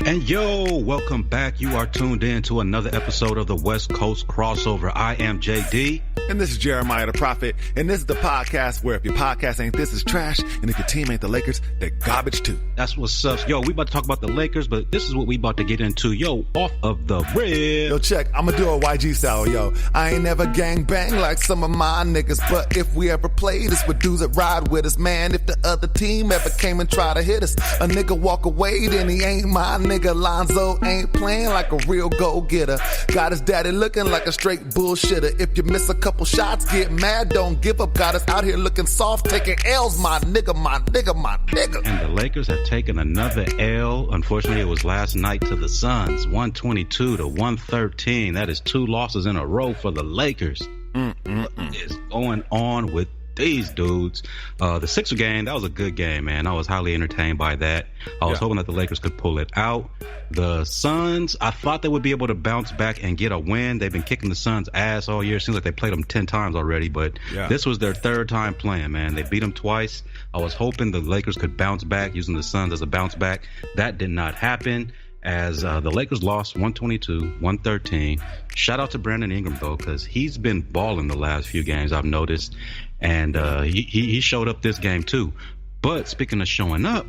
And yo, welcome back. You are tuned in to another episode of the West Coast Crossover. I am JD. And this is Jeremiah the Prophet. And this is the podcast where if your podcast ain't this, is trash. And if your team ain't the Lakers, they're garbage too. That's what's up. Yo, we about to talk about the Lakers, but this is what we about to get into. Yo, off of the rib. Yo, check. I'm gonna do a YG style, yo. I ain't never gang bang like some of my niggas. But if we ever played, it's with dudes that ride with us. Man, if the other team ever came and tried to hit us, a nigga walk away, then he ain't my nigga. Lonzo ain't playing like a real go-getter. Got his daddy looking like a straight bullshitter. If you miss a couple shots, get mad, don't give up. Got us out here looking soft, taking L's, my nigga, my nigga, my nigga. And the Lakers have taken another L. Unfortunately, it was last night to the Suns, 122 to 113. That is 2 losses in a row for the Lakers. What is going on with these dudes? The Sixer game, that was a good game, man. I was highly entertained by that. I was hoping that the Lakers could pull it out. The Suns, I thought they would be able to bounce back and get a win. They've been kicking the Suns' ass all year. Seems like they played them 10 times already, but this was their 3rd time playing, man. They beat them twice. I was hoping the Lakers could bounce back using the Suns as a bounce back. That did not happen, as the Lakers lost 122-113. Shout out to Brandon Ingram, though, because he's been balling the last few games, I've noticed. And he showed up this game, too. But speaking of showing up,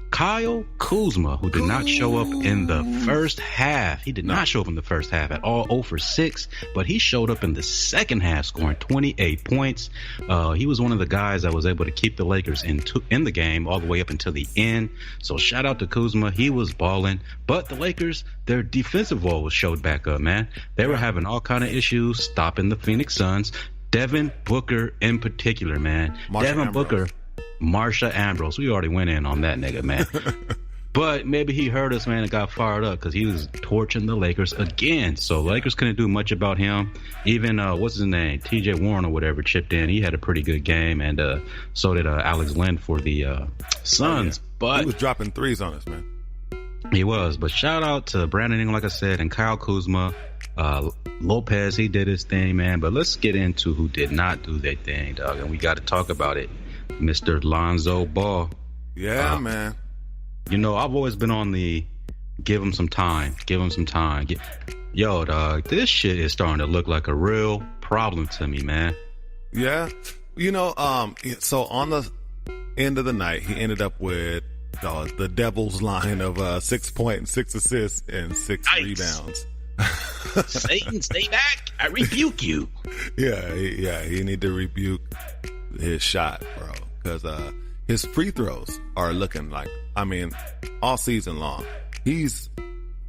Kyle Kuzma, who did not show up in the first half. He did not show up in the first half at all, 0 for 6. But he showed up in the second half, scoring 28 points. He was one of the guys that was able to keep the Lakers in the game all the way up until the end. So shout out to Kuzma. He was balling. But the Lakers, their defensive woes showed back up, man. They were having all kind of issues stopping the Phoenix Suns. Devin Booker in particular, man. Marsha Ambrose. We already went in on that nigga, man. But maybe he heard us, man, and got fired up because he was torching the Lakers again. So Lakers couldn't do much about him. Even, what's his name? TJ Warren or whatever chipped in. He had a pretty good game, and so did Alex Len for the Suns. But he was dropping threes on us, man. He was. But shout out to Brandon Ingram, like I said, and Kyle Kuzma. Lopez, he did his thing, man. But let's get into who did not do their thing, dog. And we got to talk about it. Mr. Lonzo Ball. Yeah, man. You know, I've always been on the give him some time. Yo, dog, this shit is starting to look like a real problem to me, man. Yeah. You know, so on the end of the night, he ended up with the Devil's line of 6 points, 6 assists, and 6 rebounds. Satan, stay back. I rebuke you. He need to rebuke his shot, bro, because his free throws are looking like, I mean, all season long, he's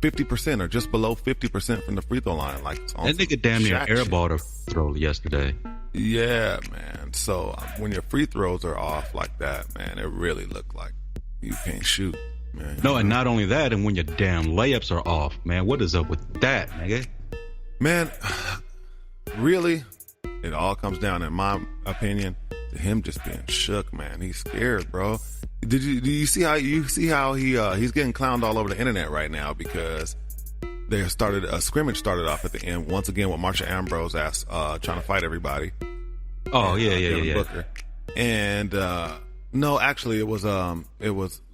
50% or just below 50% from the free throw line. Like, that nigga damn near airballed a throw yesterday. Yeah, man. So when your free throws are off like that, man, it really look like you can't shoot, man. No, and not only that, and when your damn layups are off, man, what is up with that, nigga? Man, really, it all comes down, in my opinion, to him just being shook, man. He's scared, bro. Do you see how he's getting clowned all over the internet right now because a scrimmage started off at the end once again with Marsha Ambrose trying to fight everybody. Oh, yeah. Booker. And no, actually it was little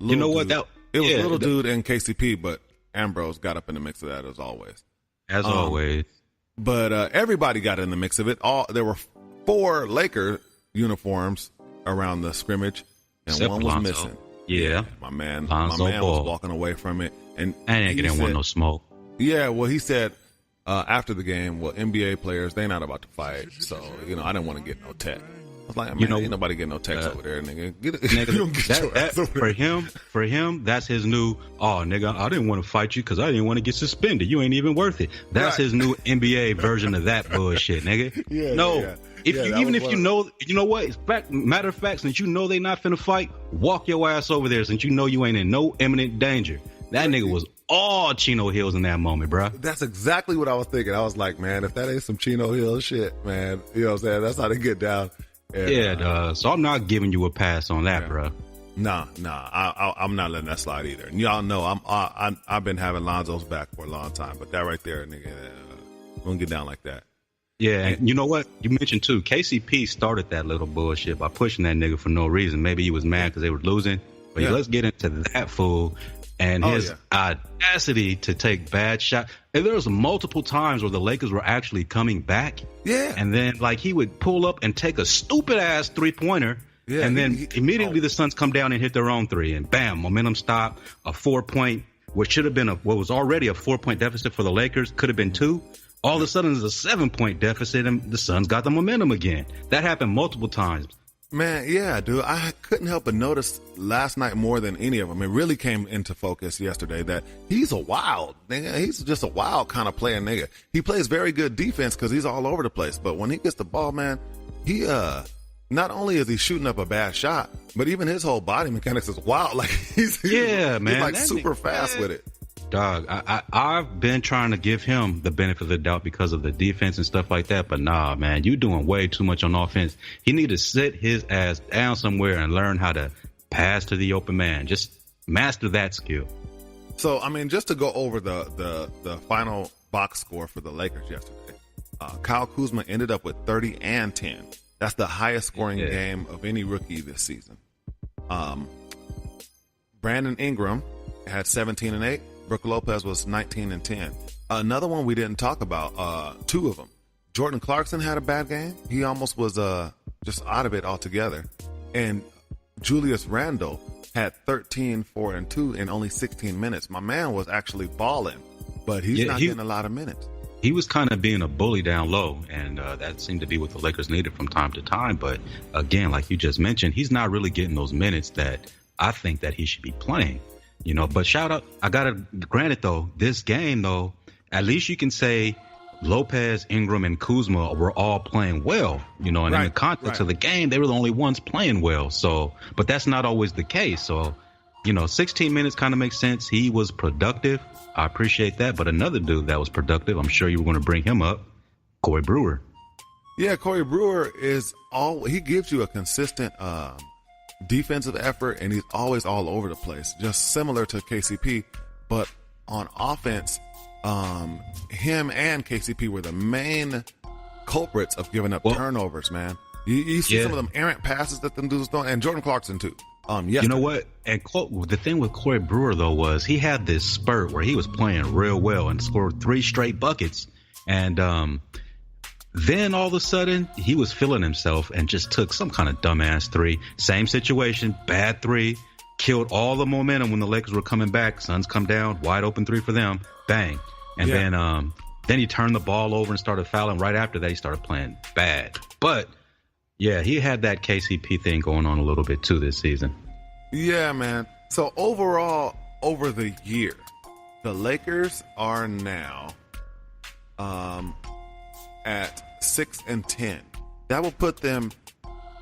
you know what, dude. It was little dude and KCP, but Ambrose got up in the mix of that as always. Always. But everybody got in the mix of it. There were 4 Laker uniforms around the scrimmage, and except one was Lonzo. missing. Yeah, my man was walking away from it, and he didn't want no smoke. Yeah, well, he said after the game, well, NBA players, they not about to fight, so I didn't want to get no tech. I was like, man, ain't nobody getting no text over there, nigga. For him, that's his new, nigga, I didn't want to fight you because I didn't want to get suspended. You ain't even worth it. That's his new NBA version of that bullshit, nigga. Matter of fact, since you know they not finna fight, walk your ass over there since you know you ain't in no imminent danger. That nigga was all Chino Hills in that moment, bro. That's exactly what I was thinking. I was like, man, if that ain't some Chino Hills shit, man, you know what I'm saying? That's how they get down. And, so I'm not giving you a pass on that, bro. Nah, I'm not letting that slide either. And y'all know I've been having Lonzo's back for a long time, but that right there, nigga, don't get down like that. Yeah, and you know what? You mentioned too, KCP started that little bullshit by pushing that nigga for no reason. Maybe he was mad because they were losing. But let's get into that fool. And his audacity to take bad shots. And there was multiple times where the Lakers were actually coming back. Yeah. And then, like, he would pull up and take a stupid-ass three-pointer. Yeah, and then immediately the Suns come down and hit their own three. And, bam, momentum stop. A 4-point, what should have been what was already a 4-point deficit for the Lakers, could have been 2. All of a sudden, there's a 7-point deficit, and the Suns got the momentum again. That happened multiple times. Man, yeah, dude. I couldn't help but notice last night more than any of them. It really came into focus yesterday that he's a wild nigga. He's just a wild kind of player nigga. He plays very good defense because he's all over the place. But when he gets the ball, man, he not only is he shooting up a bad shot, but even his whole body mechanics is wild. Like he's man, he's like super fast with it. Dog, I've been trying to give him the benefit of the doubt because of the defense and stuff like that. But nah, man, you doing way too much on offense. He need to sit his ass down somewhere and learn how to pass to the open man. Just master that skill. So, I mean, just to go over the final box score for the Lakers yesterday, Kyle Kuzma ended up with 30 and 10. That's the highest scoring game of any rookie this season. Brandon Ingram had 17 and 8. Brook Lopez was 19 and 10. Another one we didn't talk about, 2 of them. Jordan Clarkson had a bad game. He almost was just out of it altogether. And Julius Randle had 13, 4, and 2 in only 16 minutes. My man was actually balling, but he's not getting a lot of minutes. He was kind of being a bully down low, and that seemed to be what the Lakers needed from time to time. But again, like you just mentioned, he's not really getting those minutes that I think that he should be playing. You know, but shout out, I gotta granted though, this game though, at least you can say Lopez, Ingram, and Kuzma were all playing well, you know, and in the context of the game, they were the only ones playing well. So, but that's not always the case. So, you know, 16 minutes kind of makes sense. He was productive. I appreciate that. But another dude that was productive, I'm sure you were going to bring him up, Corey Brewer. Yeah, Corey Brewer he gives you a consistent defensive effort, and he's always all over the place, just similar to KCP. But on offense, him and KCP were the main culprits of giving up turnovers, man. You see some of them errant passes that them dudes don't, and Jordan Clarkson too. You know what? And the thing with Corey Brewer though was he had this spurt where he was playing real well and scored 3 straight buckets, and then all of a sudden he was feeling himself and just took some kind of dumbass 3. Same situation, bad 3, killed all the momentum when the Lakers were coming back. Suns come down, wide open 3 for them, bang. And then he turned the ball over and started fouling. Right after that, he started playing bad. But yeah, he had that KCP thing going on a little bit too this season. Yeah, man. So overall, over the year, the Lakers are now at 6 and 10. That will put them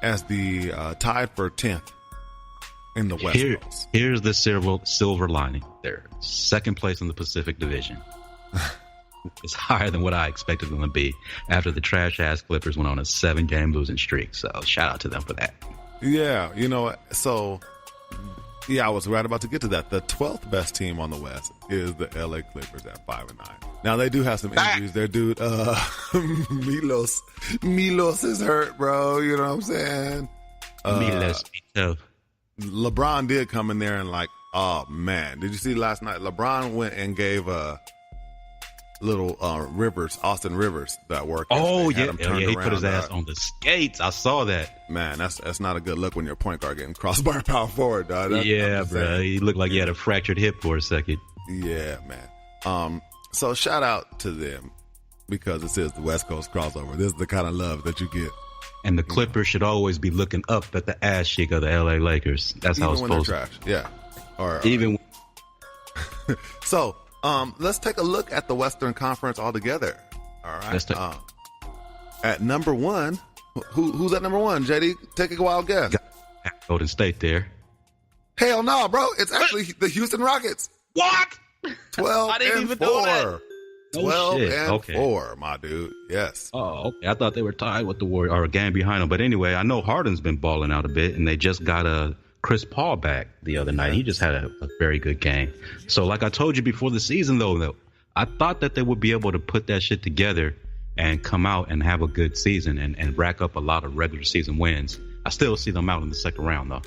as the tied for 10th in the West. Here's the silver lining. They're second place in the Pacific Division. It's higher than what I expected them to be after the trash-ass Clippers went on a 7-game losing streak. So shout out to them for that. Yeah, you know, so yeah, I was right about to get to that. The 12th best team on the West is the LA Clippers at 5-9. Now they do have some injuries. Their dude, Milos is hurt, bro. You know what I'm saying? Milos, LeBron did come in there and like, oh man, did you see last night? LeBron went and gave little Austin Rivers that work. Oh yeah, he put his ass on the skates. I saw that. Man, that's not a good look when you're a point guard getting crossed by a power forward, dog. Bro. He looked like he had a fractured hip for a second. Yeah, man. So shout out to them because this is the West Coast crossover. This is the kind of love that you get. And the Clippers should always be looking up at the ass cheek of the LA Lakers. That's how it's supposed to be. Yeah. Or even. So. Let's take a look at the Western Conference altogether. All right. At number 1, who's at number 1? JD, take a wild guess. Golden State there. Hell no, bro. It's actually the Houston Rockets. What? 12 I didn't and even 4. know that. 12 and 4, my dude. Yes. Oh, okay. I thought they were tied with the Warriors or a game behind them. But anyway, I know Harden's been balling out a bit, and they just got a Chris Paul back the other night. He just had a very good game. So like I told you before the season, though, I thought that they would be able to put that shit together and come out and have a good season and rack up a lot of regular season wins. I still see them out in the second round, though.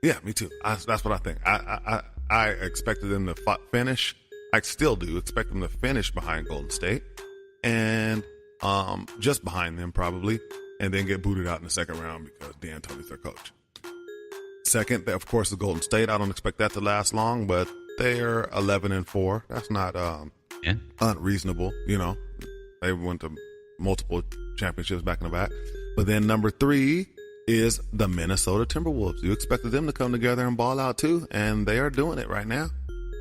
Yeah, me too. That's what I think. I I expected them to finish. I still do expect them to finish behind Golden State, and just behind them probably, and then get booted out in the second round because D'Antoni's their coach. Second, of course, is Golden State. I don't expect that to last long, but they're 11-4. That's not unreasonable. They went to multiple championships back in the back. But then number 3 is the Minnesota Timberwolves. You expected them to come together and ball out too, and they are doing it right now.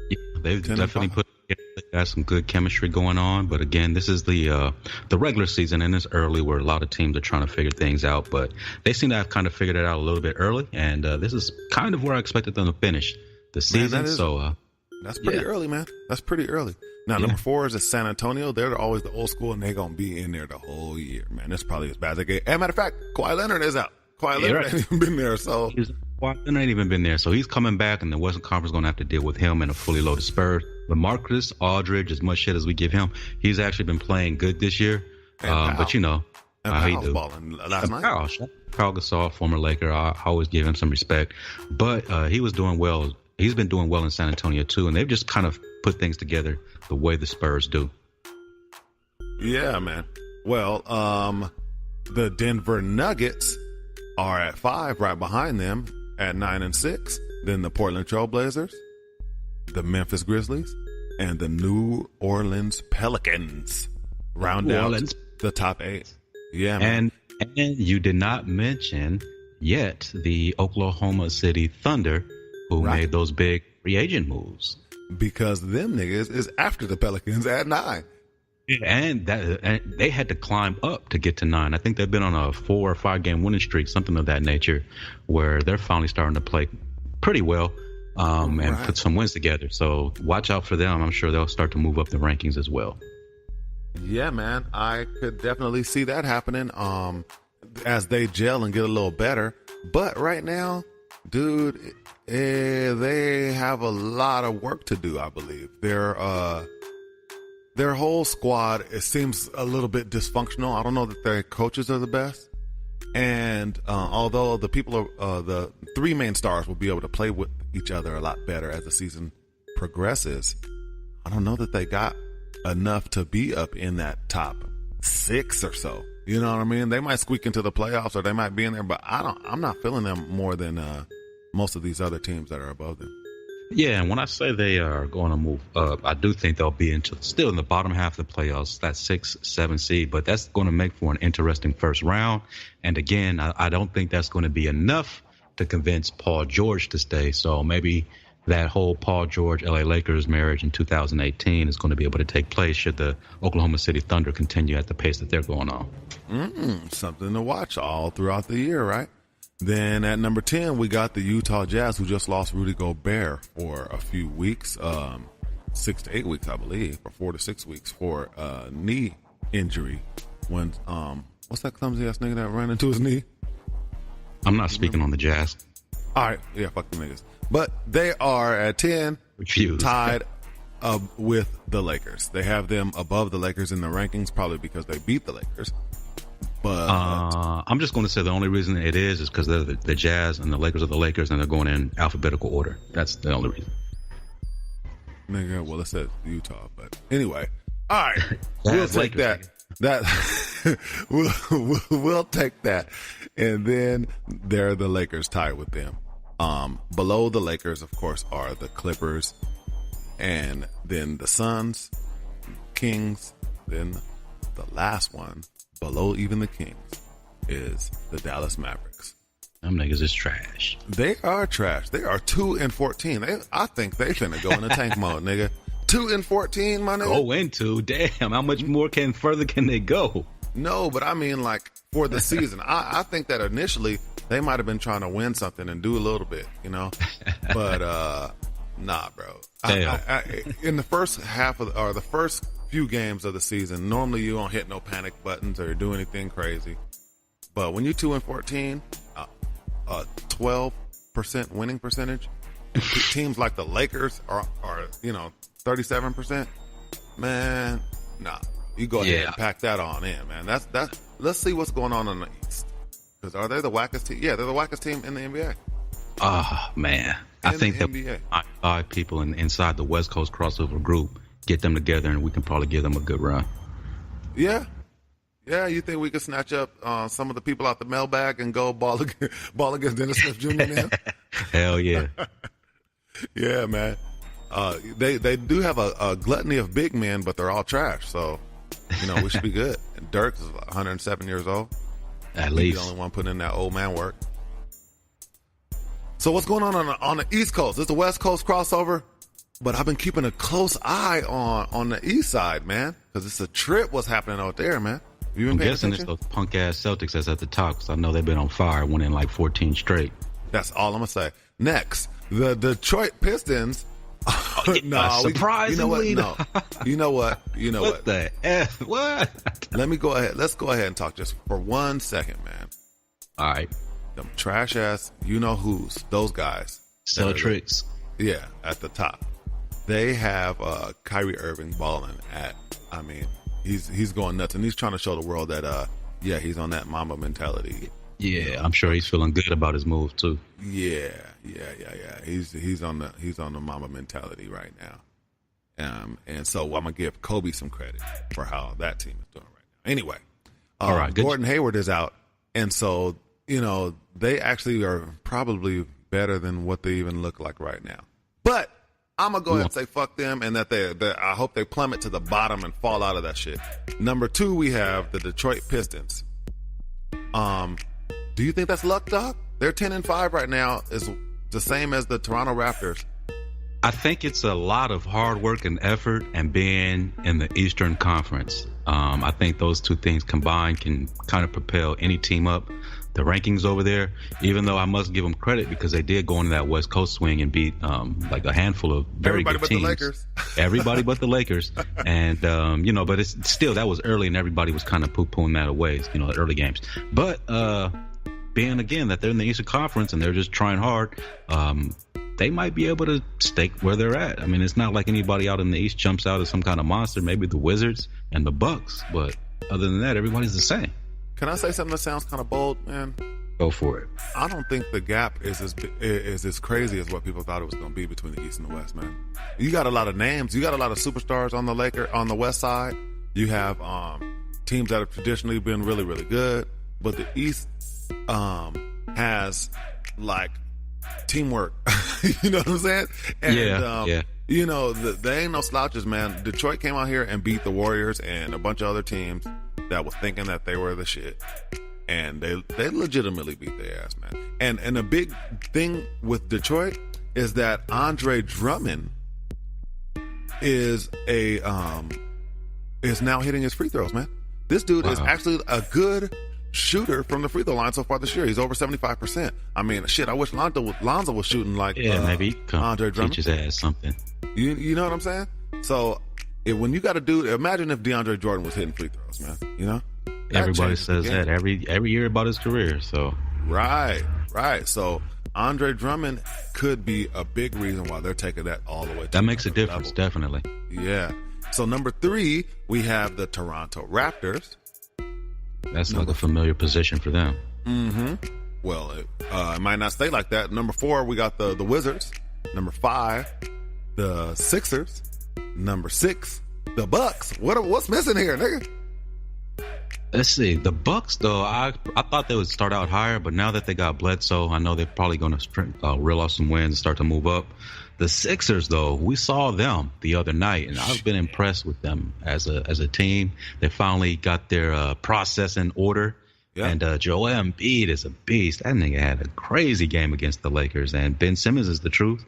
Yeah, they've definitely got some good chemistry going on. But again, this is the regular season, and it's early where a lot of teams are trying to figure things out. But they seem to have kind of figured it out a little bit early, and this is kind of where I expected them to finish the season. That's pretty early, man. That's pretty early. Now, number 4 is San Antonio. They're always the old school, and they're going to be in there the whole year, man. That's probably as bad as they get. As a matter of fact, Kawhi Leonard is out. Kawhi Leonard ain't even been there, so. Kawhi Leonard ain't even been there, so he's coming back, and the Western Conference is going to have to deal with him and a fully loaded Spurs. But Marcus Aldridge, as much shit as we give him, he's actually been playing good this year. But how he do. Balling last night. Pau Gasol, former Laker, I always give him some respect. But he was doing well. He's been doing well in San Antonio, too, and they've just kind of put things together the way the Spurs do. Yeah, man. Well, the Denver Nuggets are at 5, right behind them at 9-6. Then the Portland Trail Blazers, the Memphis Grizzlies, and the New Orleans Pelicans round out the top 8. Yeah, man. And you did not mention yet the Oklahoma City Thunder, who made those big free agent moves. Because them niggas is after the Pelicans at 9. And they had to climb up to get to 9. I think they've been on a 4 or 5 game winning streak, something of that nature, where they're finally starting to play pretty well and put some wins together. So watch out for them. I'm sure they'll start to move up the rankings as well. Yeah, man. I could definitely see that happening as they gel and get a little better. But right now, dude, they have a lot of work to do, I believe. Their whole squad, it seems a little bit dysfunctional. I don't know that their coaches are the best. And although the 3 main stars will be able to play with each other a lot better as the season progresses, I don't know that they got enough to be up in that top 6 or so. You know what I mean? They might squeak into the playoffs, or they might be in there, but I'm not feeling them more than most of these other teams that are above them. Yeah, and when I say they are going to move up, I do think they'll be still in the bottom half of the playoffs, that 6-7 seed, but that's going to make for an interesting first round. And again, I don't think that's going to be enough to convince Paul George to stay. So maybe that whole Paul George, LA Lakers marriage in 2018 is going to be able to take place should the Oklahoma City Thunder continue at the pace that they're going on. Something to watch all throughout the year, right? Then at number 10, we got the Utah Jazz, who just lost Rudy Gobert for a few weeks, 6 to 8 weeks, I believe, or 4 to 6 weeks for knee injury. When what's that clumsy ass nigga that ran into his knee? I'm not speaking on the Jazz. All right, yeah, fuck the niggas. But they are at 10, tied with the Lakers. They have them above the Lakers in the rankings, probably because they beat the Lakers. But I'm just going to say the only reason it is because they're the Jazz and the Lakers are the Lakers, and they're going in alphabetical order. That's the only reason. Nigga, well, it says Utah, but anyway. All right, we'll take that. We'll take that, and then they're the Lakers tied with them. Below the Lakers, of course, are the Clippers, and then the Suns, Kings. Then the last one, below even the Kings, is the Dallas Mavericks. Them niggas is trash. They are trash. They are 2-14. I think they finna go into tank mode, nigga. 2-14, my nigga. Go into, damn. How much more further can they go? No, but I mean, like, for the season. I think that initially they might have been trying to win something and do a little bit, you know? But, nah, bro. In the first half of the first few games of the season, normally you don't hit no panic buttons or do anything crazy. But when you're 2-14, 12% winning percentage, teams like the Lakers are 37%. Man, nah. You go ahead and pack that on in, man. That's. Let's see what's going on in the East. Because are they the wackest team? Yeah, they're the wackest team in the NBA. Oh, man. I think that NBA. 5 people inside the West Coast crossover group, get them together, and we can probably give them a good run. Yeah. Yeah, you think we could snatch up some of the people out the mailbag and go ball against Dennis Smith Jr. now? Hell yeah. Yeah, man. They do have a gluttony of big men, but they're all trash. So, we should be good. And Dirk is 107 years old. At He's least. the only one putting in that old man work. So what's going on the East Coast? It's the West Coast crossover, but I've been keeping a close eye on the East side, man, because it's a trip what's happening out there, man. Have you been I'm paying guessing attention? it's those punk-ass Celtics that's at the top, because I know they've been on fire, winning like 14 straight. That's all I'm going to say. Next, the Detroit Pistons. Surprisingly. You know what? What the F? What? Let's go ahead and talk just for 1 second, man. All right. Them trash ass, who's, those guys. Celtics. Yeah, at the top. They have Kyrie Irving balling he's going nuts, and he's trying to show the world that he's on that Mamba mentality. Yeah, I'm sure he's feeling good about his move too. Yeah. He's on the Mamba mentality right now. And so I'm gonna give Kobe some credit for how that team is doing right now. Anyway, all right, Gordon Hayward is out, and so they actually are probably better than what they even look like right now. But I'm gonna go ahead and say fuck them, and that I hope they plummet to the bottom and fall out of that shit. Number 2, we have the Detroit Pistons. Do you think that's luck, dog? They're 10-5 right now, is the same as the Toronto Raptors. I think it's a lot of hard work and effort, and being in the Eastern Conference. I think those two things combined can kind of propel any team up the rankings over there, even though I must give them credit because they did go into that West Coast swing and beat like a handful of very good teams. Everybody but the Lakers. Everybody but the Lakers. And, but it's still, that was early and everybody was kind of poo-pooing that away, the early games. But being, again, that they're in the Eastern Conference and they're just trying hard, they might be able to stake where they're at. I mean, it's not like anybody out in the East jumps out as some kind of monster, maybe the Wizards and the Bucks. But other than that, everybody's the same. Can I say something that sounds kind of bold, man? Go for it. I don't think the gap is as crazy as what people thought it was going to be between the East and the West, man. You got a lot of names. You got a lot of superstars on the West side. You have teams that have traditionally been really, really good. But the East has, like, teamwork. You know what I'm saying? And, yeah. They ain't no slouches, man. Detroit came out here and beat the Warriors and a bunch of other teams that was thinking that they were the shit. And they legitimately beat their ass, man. And a big thing with Detroit is that Andre Drummond is now hitting his free throws, man. This dude is actually a good shooter from the free throw line so far this year. He's over 75%. I mean, shit, I wish Lonzo was shooting like maybe Andre Drummond. Teach his ass something. You know what I'm saying? So when you got a dude, imagine if DeAndre Jordan was hitting free throws, man. Everybody says that every year about his career. So right. So Andre Drummond could be a big reason why they're taking that all the way. That makes a difference, definitely. Yeah. So number 3, we have the Toronto Raptors. That's like a familiar position for them. Mm-hmm. Well, it might not stay like that. Number 4, we got the Wizards. Number 5, the Sixers. Number 6, the Bucks. What's missing here, nigga? Let's see. The Bucks, though, I thought they would start out higher, but now that they got Bledsoe, I know they're probably going to reel off some wins and start to move up. The Sixers, though, we saw them the other night, and I've been impressed with them as a team. They finally got their process in order. Yeah. And Joel Embiid is a beast. That nigga had a crazy game against the Lakers, and Ben Simmons is the truth.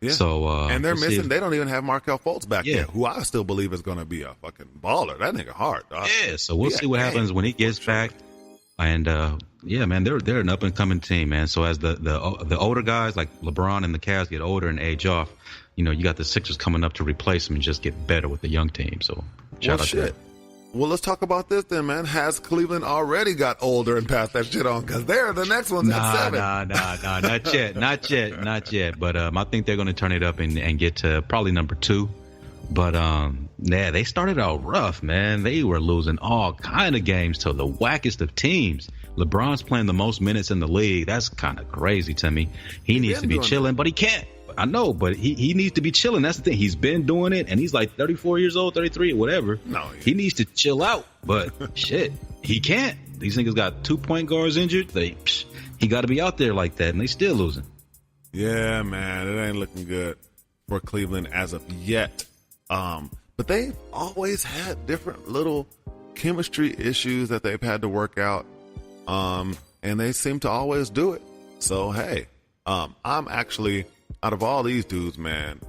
Yeah. So and they're missing. They don't even have Markelle Fultz back there, who I still believe is going to be a fucking baller. That nigga hard, dog. Yeah. So we'll see what happens when he gets back. And man, they're an up and coming team, man. So as the older guys like LeBron and the Cavs get older and age off, you got the Sixers coming up to replace them and just get better with the young team. So shout out to them. Well, let's talk about this then, man. Has Cleveland already got older and passed that shit on? Because they're the next ones at 7. Nah, not yet. But I think they're going to turn it up and get to probably number 2. But yeah, they started out rough, man. They were losing all kind of games to the wackest of teams. LeBron's playing the most minutes in the league. That's kind of crazy to me. He needs to be chilling, but he can't. I know, but he needs to be chilling. That's the thing. He's been doing it, and he's like 34 years old, 33, or whatever. No, he needs to chill out, but shit, he can't. These niggas got 2 point guards injured. He got to be out there like that, and they still losing. Yeah, man, it ain't looking good for Cleveland as of yet. But they've always had different little chemistry issues that they've had to work out. And they seem to always do it. So, hey, I'm actually, out of all these dudes, man,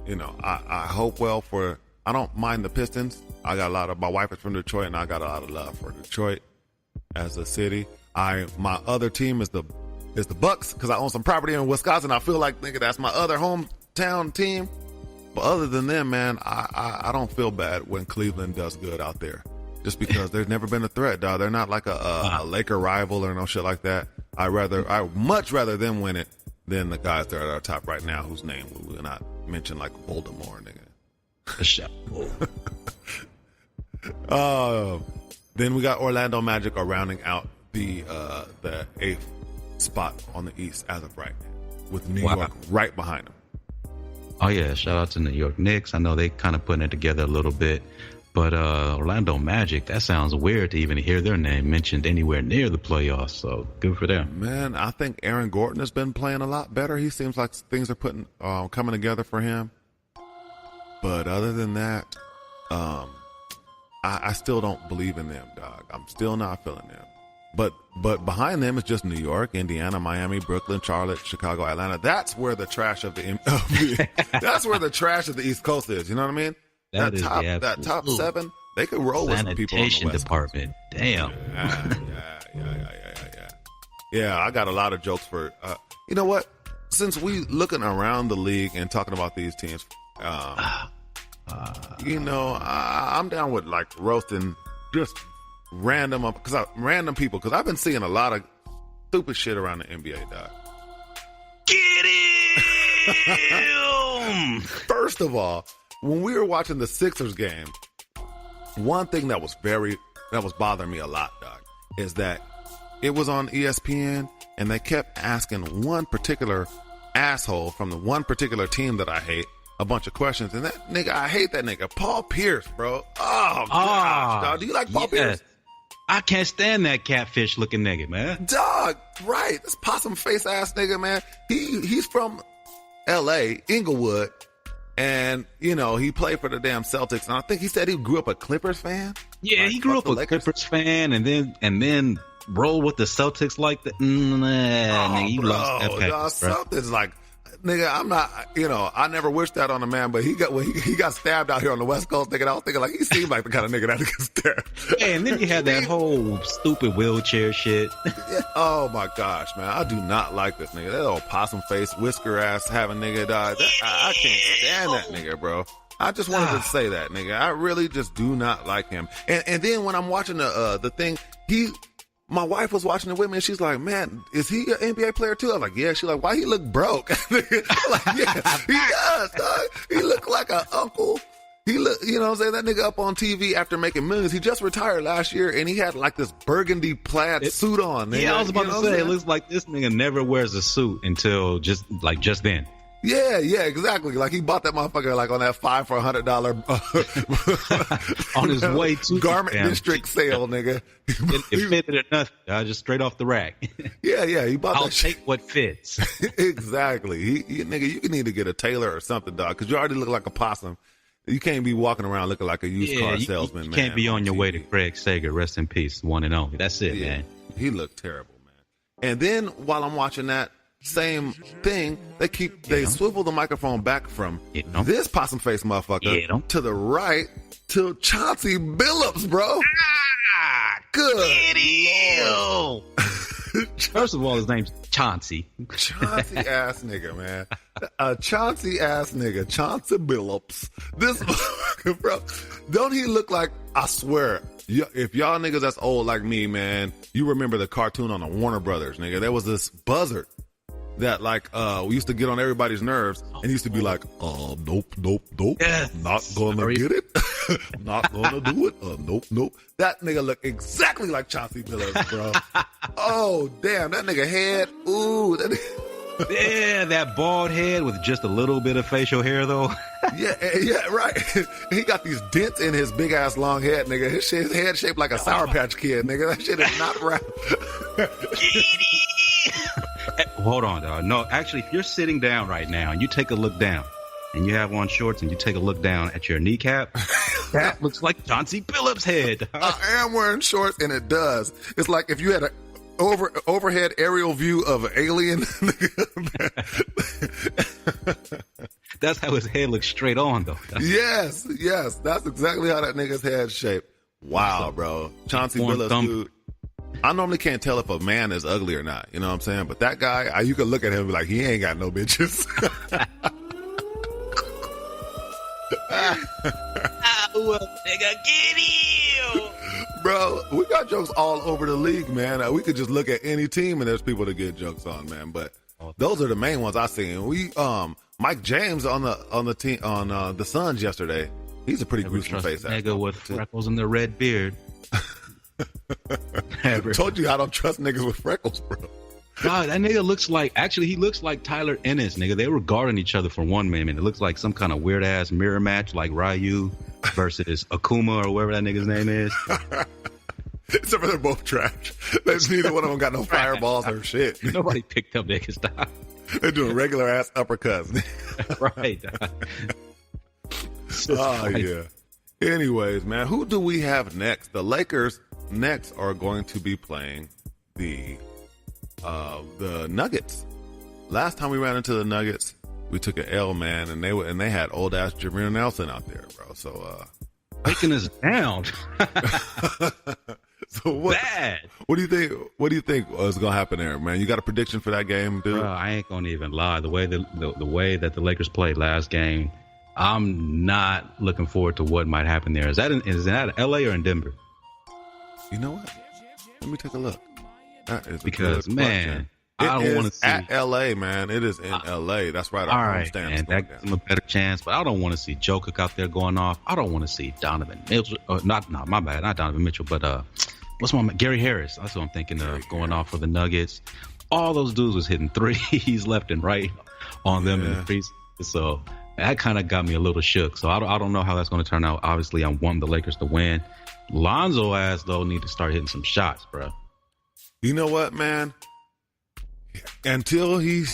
I hope well for, I don't mind the Pistons. I got my wife is from Detroit, and I got a lot of love for Detroit as a city. My other team is the Bucks, because I own some property in Wisconsin. I feel like, nigga, that's my other hometown team. But other than them, man, I don't feel bad when Cleveland does good out there. Just because there's never been a threat, dog. They're not like a Laker rival or no shit like that. I much rather them win it than the guys that are at our top right now, whose name we will not mention, like Voldemort, nigga. Then we got Orlando Magic are rounding out the 8th spot on the East as of right now, with New York right behind them. Oh yeah, shout out to New York Knicks. I know they kind of putting it together a little bit. But Orlando Magic, that sounds weird to even hear their name mentioned anywhere near the playoffs. So good for them. Man, I think Aaron Gordon has been playing a lot better. He seems like things are coming together for him. But other than that, I still don't believe in them, dog. I'm still not feeling them. But behind them is just New York, Indiana, Miami, Brooklyn, Charlotte, Chicago, Atlanta. That's where the trash of that's where the trash of the East Coast is. You know what I mean? That top 7, they could roll with some people on the West department. Coast. Damn. Yeah, I got a lot of jokes for. You know what? Since we looking around the league and talking about these teams, I'm down with like roasting just random people, because I've been seeing a lot of stupid shit around the NBA, dog. Get him! First of all, when we were watching the Sixers game, one thing that was bothering me a lot, dog, is that it was on ESPN and they kept asking one particular asshole from the one particular team that I hate a bunch of questions. And that nigga, I hate that nigga. Paul Pierce, bro. Oh, gosh, dog. Do you like Paul Pierce? I can't stand that catfish looking nigga, man. Dog, right. This possum face ass nigga, man. He's from L.A., Inglewood. And, he played for the damn Celtics. And I think he said he grew up a Clippers fan. Yeah, like, he grew up a Clippers fan and then roll with the Celtics like that. Nigga, you lost that package, bro. Celtics, like, nigga, I'm not, I never wished that on a man, but he got stabbed out here on the West Coast, nigga. I was thinking, like, he seemed like the kind of nigga that gets stabbed. Yeah, and then you had that whole stupid wheelchair shit. Yeah. Oh my gosh, man. I do not like this nigga. That old possum face, whisker ass having nigga died. I can't stand that nigga, bro. I just wanted to say that, nigga. I really just do not like him. And then when I'm watching the thing, my wife was watching it with me, and she's like, man, is he an NBA player too? I was like, yeah. She's like, why he look broke? I'm like, yeah, he does, dog. He look like an uncle. He look, you know what I'm saying? That nigga up on TV after making millions. He just retired last year, and he had like this burgundy plaid suit on. Nigga. Yeah, I was about to say, it looks like this nigga never wears a suit until just then. Yeah, exactly. Like he bought that motherfucker like on that $5 for $100 on his way to garment district sale, nigga. It fitted or nothing. Just straight off the rack. Yeah. He bought. I'll take what fits. Exactly. Nigga, you need to get a tailor or something, dog, because you already look like a possum. You can't be walking around looking like a used car salesman. You can't be on your way to Craig Sager. Rest in peace, one and only. That's it, man. He looked terrible, man. And then while I'm watching that same thing, they swivel the microphone back from this possum face motherfucker to the right to Chauncey Billups, bro. Good Lord. First of all, his name's Chauncey. Chauncey ass nigga, man. Chauncey ass nigga. Chauncey Billups. This motherfucker, bro. Don't he look like, I swear, if y'all niggas that's old like me, man, you remember the cartoon on the Warner Brothers, nigga. There was this buzzard. that like we used to get on everybody's nerves and he used to be like, nope, Yes. not gonna get it, not gonna do it, nope. That nigga look exactly like Chauncey Billups, bro. Oh damn, that nigga head, ooh, that nigga. Yeah, that bald head with just a little bit of facial hair, though. yeah, right. He got these dents in his big ass long head, nigga. His head shaped like a Sour Patch Kid, nigga. That shit is not right. Hold on, dog. No, actually, if you're sitting down right now and you take a look down and you have on shorts and you take a look down at your kneecap, that looks like Chauncey Billups' head. I am wearing shorts, and it does. It's like if you had a overhead aerial view of an alien. That's how his head looks straight on, though. Yes. That's exactly how that nigga's head shaped. Wow, bro. Chauncey Billups, dude. I normally can't tell if a man is ugly or not. You know what I'm saying? But that guy, you could look at him and be like, he ain't got no bitches. Nigga, get him! Bro, we got jokes all over the league, man. We could just look at any team and there's people to get jokes on, man. But those are the main ones I seen. We Mike James on the team on the Suns yesterday. He's a pretty gruesome face. Nigga with freckles and the red beard. Told you I don't trust niggas with freckles, bro. God, that nigga looks like, actually, he looks like Tyler Ennis, nigga. They were guarding each other for 1 minute. It looks like some kind of weird ass mirror match, like Ryu versus Akuma or whatever that nigga's name is. Except for they're both trash. Neither one of them got no fireballs or shit. Nobody picked up niggas, stop. They're doing regular ass uppercuts. Right. Oh, yeah. Anyways, man, who do we have next? The Lakers next are going to be playing the Nuggets. Last time we ran into the Nuggets, we took an L, man, and they had old ass Jameer Nelson out there, bro. So taking us down. So what do you think? What do you think is gonna happen there, man? You got a prediction for that game, dude? Bro, I ain't gonna even lie. The way that the Lakers played last game, I'm not looking forward to what might happen there. Is that LA or in Denver? You know what? Let me take a look. That is because man, I don't want to see at LA, man. It is in LA. That's right. All right, man. That gives them a better chance. But I don't want to see Joe Cook out there going off. I don't want to see Donovan Mitchell. Not Donovan Mitchell, but Gary Harris. That's what I'm thinking of going off for the Nuggets. All those dudes was hitting threes left and right on them in the preseason. So that kind of got me a little shook. So I don't know how that's going to turn out. Obviously, I want the Lakers to win. Lonzo ass though need to start hitting some shots, bro. You know what, man? Until he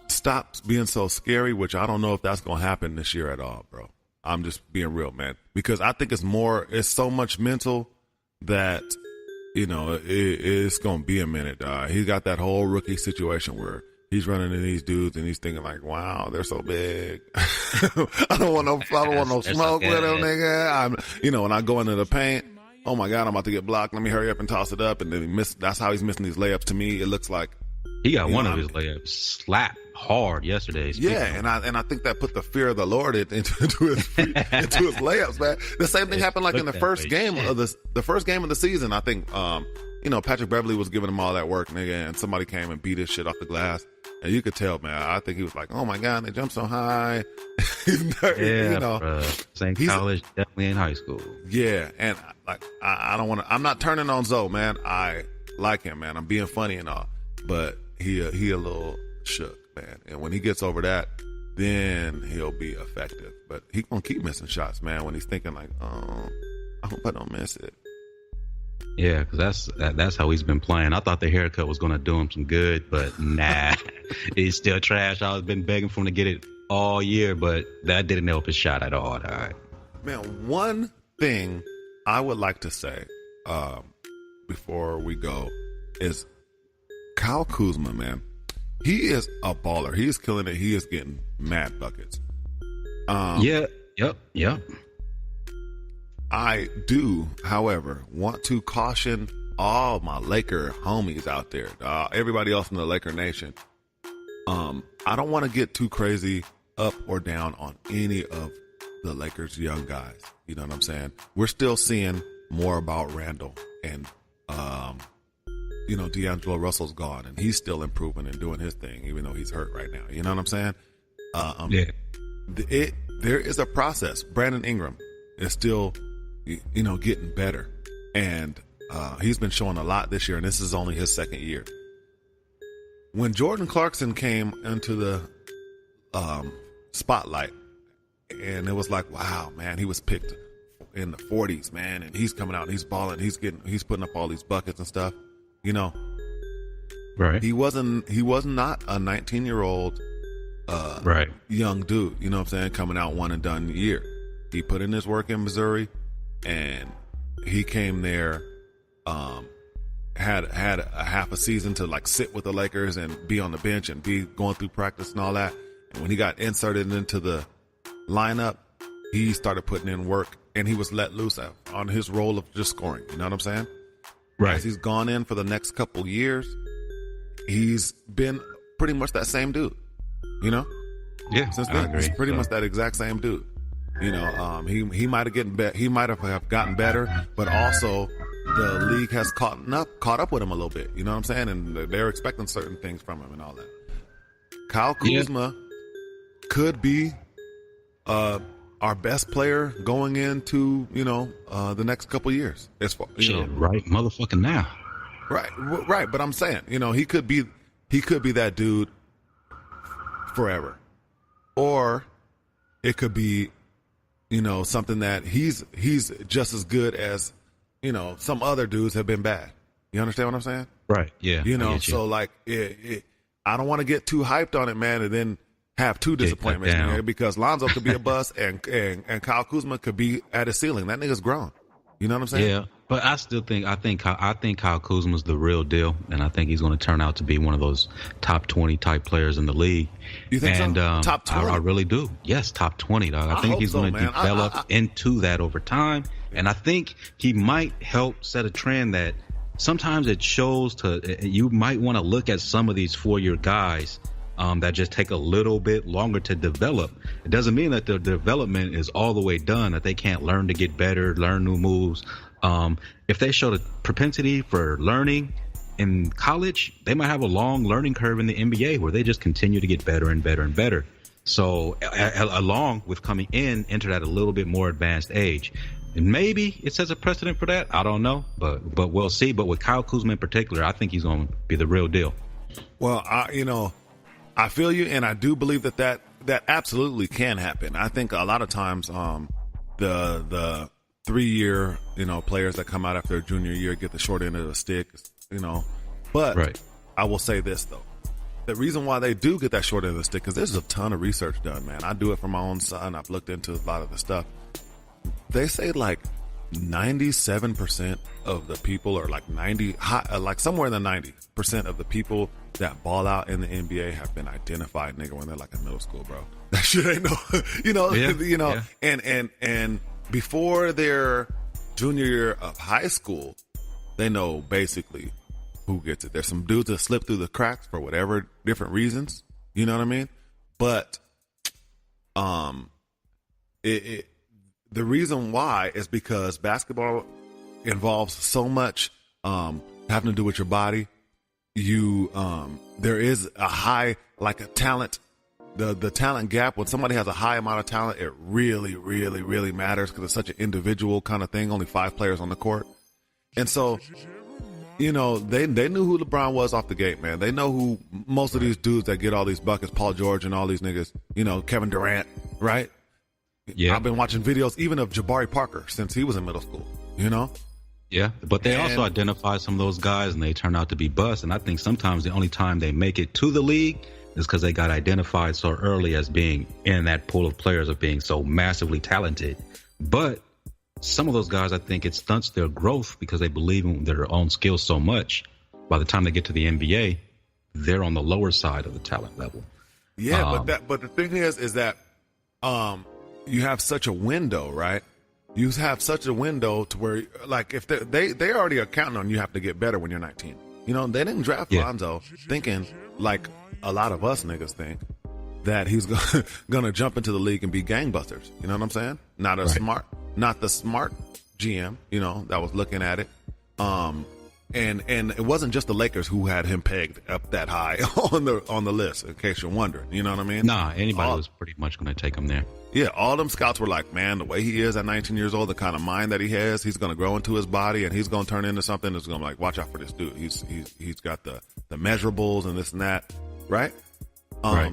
stops being so scary, which I don't know if that's going to happen this year at all, bro. I'm just being real, man. Because I think it's so much mental that, it's going to be a minute. He's got that whole rookie situation where he's running into these dudes and he's thinking like, wow, they're so big. I don't want no smoke with them, nigga. When I go into the paint, oh my God, I'm about to get blocked. Let me hurry up and toss it up. And then that's how he's missing these layups. To me, it looks like he got one of his layups slapped hard yesterday. Yeah, and I think that put the fear of the Lord into his layups, man. The same thing happened like in the first game of the season. I think Patrick Beverly was giving him all that work, nigga, and somebody came and beat his shit off the glass. And you could tell, man. I think he was like, "Oh my God, they jumped so high." Same college, definitely in high school. Yeah, and like I don't want to. I'm not turning on Zoe, man. I like him, man. I'm being funny and all, but he a little shook, man. And when he gets over that, then he'll be effective. But he gonna keep missing shots, man. When he's thinking like, "Oh, I hope I don't miss it." Yeah, because that's how he's been playing. I thought the haircut was going to do him some good, but nah, he's still trash. I've been begging for him to get it all year, but that didn't help his shot at all. All right, man. One thing I would like to say before we go is Kyle Kuzma, man. He is a baller. He is killing it. He is getting mad buckets. Yep. I do, however, want to caution all my Laker homies out there, everybody else in the Laker Nation. I don't want to get too crazy up or down on any of the Lakers' young guys. You know what I'm saying? We're still seeing more about Randall and D'Angelo Russell's gone and he's still improving and doing his thing, even though he's hurt right now. You know what I'm saying? There is a process. Brandon Ingram is still, getting better. And he's been showing a lot this year, and this is only his second year. When Jordan Clarkson came into the spotlight, and it was like, wow, man, he was picked in the 40s, man, and he's coming out and he's balling, he's putting up all these buckets and stuff, Right. He was not a 19-year-old young dude, you know what I'm saying, coming out one and done year. He put in his work in Missouri, and he came there, had a half a season to like sit with the Lakers and be on the bench and be going through practice and all that. And when he got inserted into the lineup, he started putting in work, and he was let loose on his role of just scoring. You know what I'm saying? Right. As he's gone in for the next couple years, he's been pretty much that same dude. Yeah, Since I then, agree. he's pretty much that exact same dude. He might have gotten better, but also the league has caught up with him a little bit. You know what I'm saying? And they're expecting certain things from him and all that. Kyle Kuzma could be our best player going into the next couple years. As far, right, motherfucking now. Right. But I'm saying, he could be that dude forever, or it could be, something that he's just as good as, some other dudes have been bad. You understand what I'm saying? Right. Yeah. So like, I don't want to get too hyped on it, man, and then have two disappointments in here, because Lonzo could be a bust and Kyle Kuzma could be at his ceiling. That nigga's grown. You know what I'm saying? Yeah, but I think Kyle Kuzma's the real deal, and I think he's going to turn out to be one of those top 20 type players in the league. You think so? Top 20? I really do. Yes, top 20, dog. I think he's going to develop into that over time, and I think he might help set a trend that sometimes it shows you might want to look at some of these 4-year guys that just take a little bit longer to develop. It doesn't mean that the development is all the way done, that they can't learn to get better, learn new moves. If they show the propensity for learning in college, they might have a long learning curve in the NBA where they just continue to get better and better and better. So along with coming enter at a little bit more advanced age. And maybe it sets a precedent for that. I don't know, but we'll see. But with Kyle Kuzma in particular, I think he's going to be the real deal. Well, I feel you, and I do believe that absolutely can happen. I think a lot of times the 3-year players that come out after their junior year get the short end of the stick, But right. I will say this though: the reason why they do get that short end of the stick, because there's a ton of research done, man. I do it for my own son. I've looked into a lot of the stuff. They say like 97% of the people, or like somewhere in the 90% of the people that ball out in the NBA have been identified, nigga, when they're like in middle school, bro. That shit ain't no, and before their junior year of high school, they know basically who gets it. There's some dudes that slip through the cracks for whatever different reasons. You know what I mean? But, the reason why is because basketball involves so much having to do with your body. There is a high, like a talent, the talent gap. When somebody has a high amount of talent, it really, really, really matters, because it's such an individual kind of thing. Only 5 players on the court. And so, they knew who LeBron was off the gate, man. They know who most of these dudes that get all these buckets, Paul George and all these niggas, Kevin Durant, right? Yeah, I've been watching videos even of Jabari Parker since he was in middle school, Yeah, but they also identify some of those guys, and they turn out to be busts. And I think sometimes the only time they make it to the league is because they got identified so early as being in that pool of players of being so massively talented. But some of those guys, I think it stunts their growth because they believe in their own skills so much. By the time they get to the NBA, they're on the lower side of the talent level. Yeah, but the thing is that you have such a window, right? You have such a window to where, like, if they already are counting on you have to get better when you're 19. They didn't draft Lonzo thinking, like a lot of us niggas think, that he's gonna jump into the league and be gangbusters. You know what I'm saying? Not the smart GM, that was looking at it. And it wasn't just the Lakers who had him pegged up that high on the list, in case you're wondering. You know what I mean? Nah, anybody was pretty much going to take him there. Yeah, all them scouts were like, man, the way he is at 19 years old, the kind of mind that he has, he's going to grow into his body and he's going to turn into something that's going to like, watch out for this dude. He's got the measurables and this and that, right? Right.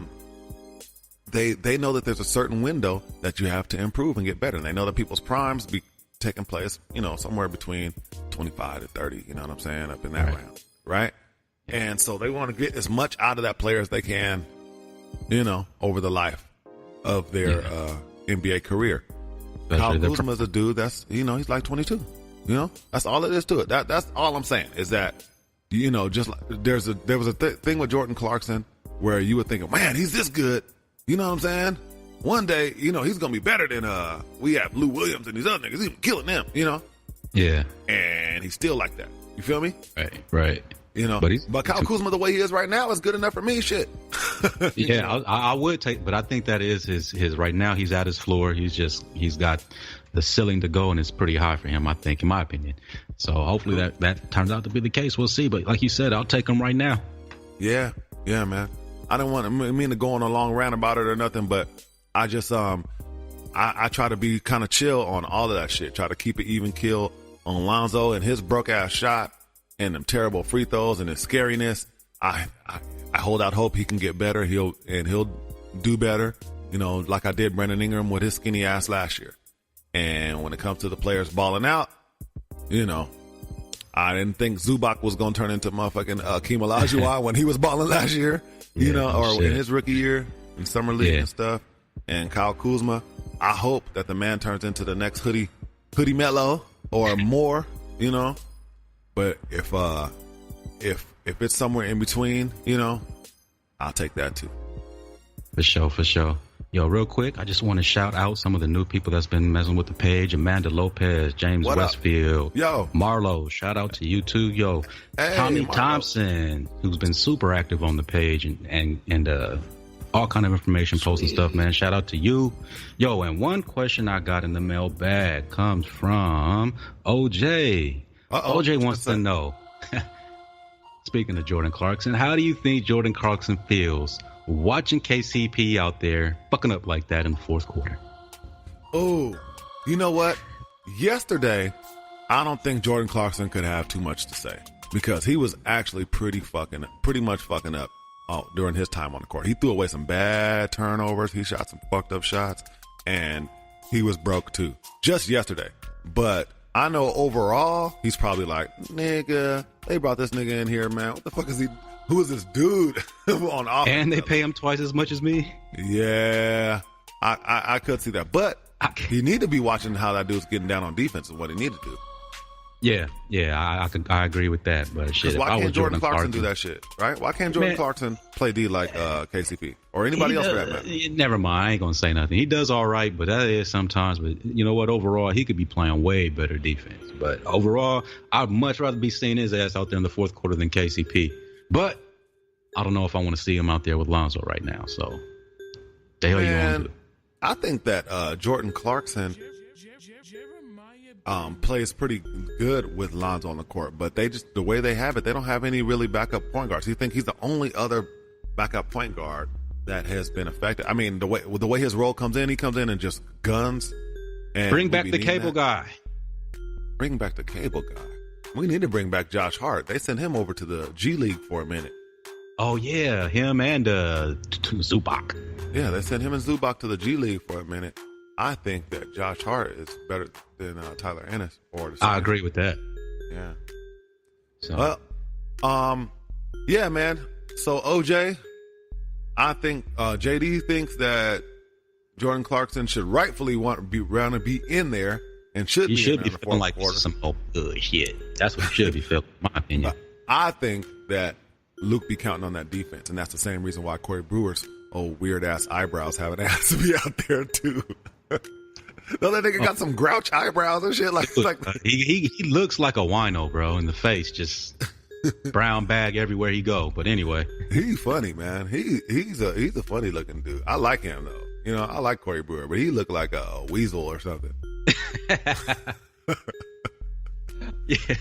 They know that there's a certain window that you have to improve and get better. And they know that people's primes be taking place, somewhere between 25 to 30, you know what I'm saying, up in that round, right? And so they want to get as much out of that player as they can, over the life of their NBA career. Kyle Kuzma is a dude that's, he's like 22. That's all it is to it. That's all I'm saying is that, just like there was a thing with Jordan Clarkson where you would think, man, he's this good. You know what I'm saying? One day, he's going to be better than we have Lou Williams and these other niggas. He's killing them, Yeah. And he's still like that. You feel me? Right. But Kyle Kuzma, the way he is right now, is good enough for me. Shit. Yeah, I would take, but I think that is his right now. He's at his floor. He's got the ceiling to go, and it's pretty high for him, I think, in my opinion. So hopefully that turns out to be the case. We'll see. But like you said, I'll take him right now. Yeah, man. I don't want to go on a long rant about it or nothing, but I just I try to be kind of chill on all of that shit. Try to keep it even keel on Lonzo and his broke ass shot and them terrible free throws and his scariness. I hold out hope he can get better. He'll do better. Like I did Brandon Ingram with his skinny ass last year. And when it comes to the players balling out, I didn't think Zubac was going to turn into motherfucking Akeem Olajuwon when he was balling last year, or in his rookie year in summer league and stuff. And Kyle Kuzma, I hope that the man turns into the next Hoodie Melo or more, But if it's somewhere in between, I'll take that too. For sure. Yo, real quick, I just want to shout out some of the new people that's been messing with the page. Amanda Lopez, James Westfield, Marlo, shout out to you too. Yo, hey, Tommy Marlo Thompson, who's been super active on the page and all kind of information, posts and stuff, man. Shout out to you. Yo, and one question I got in the mailbag comes from OJ. OJ wants to know, speaking of Jordan Clarkson, how do you think Jordan Clarkson feels watching KCP out there fucking up like that in the fourth quarter? Oh, you know what? Yesterday, I don't think Jordan Clarkson could have too much to say because he was actually pretty much fucking up during his time on the court. He threw away some bad turnovers. He shot some fucked up shots, and he was broke too. Just yesterday. But I know overall, he's probably like, nigga, they brought this nigga in here, man. What the fuck is he? Who is this dude on offense? And they pay him twice as much as me? Yeah, I could see that. But he need to be watching how that dude's getting down on defense and what he need to do. Yeah, I agree with that. But shit, why can't Jordan Clarkson do that shit, right? Why can't Jordan Clarkson play D like KCP or anybody else for that matter? Never mind, I ain't gonna say nothing. He does all right, but that is sometimes. But you know what? Overall, he could be playing way better defense. But overall, I'd much rather be seeing his ass out there in the fourth quarter than KCP. But I don't know if I want to see him out there with Lonzo right now. So, the hell you want to do? I think that Jordan Clarkson plays pretty good with Lonzo on the court, but the way they have it, they don't have any really backup point guards. You think he's the only other backup point guard that has been affected? I mean, the way his role comes in, he comes in and just guns. And bring back the cable guy. Bring back the cable guy. We need to bring back Josh Hart. They sent him over to the G League for a minute. Oh yeah, him and Zubac. Yeah, they sent him and Zubac to the G League for a minute. I think that Josh Hart is better than Tyler Ennis. I agree with that. Yeah. So. Well, yeah, man. So OJ, I think JD thinks that Jordan Clarkson should rightfully want to be in there and should he be. Should be feeling like some good shit. That's what he should be feeling, in my opinion. I think that Luke be counting on that defense, and that's the same reason why Corey Brewer's weird ass eyebrows have an ass to be out there too. No, that nigga got some grouch eyebrows and shit. He looks like a wino, bro, in the face, just brown bag everywhere he go. But anyway, he's funny, man. He's a funny looking dude. I like him though. I like Corey Brewer, but he looked like a weasel or something. Yeah.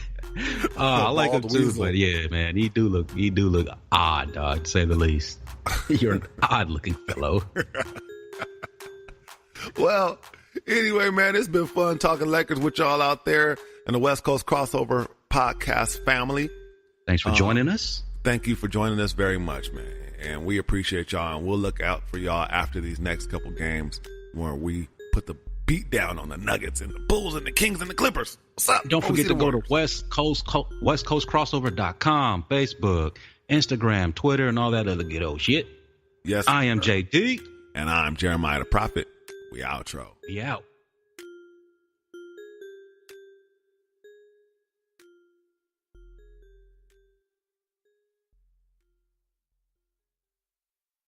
I like him Bald too, weasel. but yeah, man, he do look odd, dog, to say the least. You're an odd looking fellow. Well, anyway, man, it's been fun talking Lakers with y'all out there in the West Coast Crossover Podcast family. Thanks for joining us. Thank you for joining us very much, man. And we appreciate y'all, and we'll look out for y'all after these next couple games where we put the beat down on the Nuggets and the Bulls and the Kings and the Clippers. What's up? Don't forget to go to westcoastcrossover.com, Facebook, Instagram, Twitter, and all that other good old shit. Yes, I am JD. and I'm Jeremiah the Prophet. We outro. We out.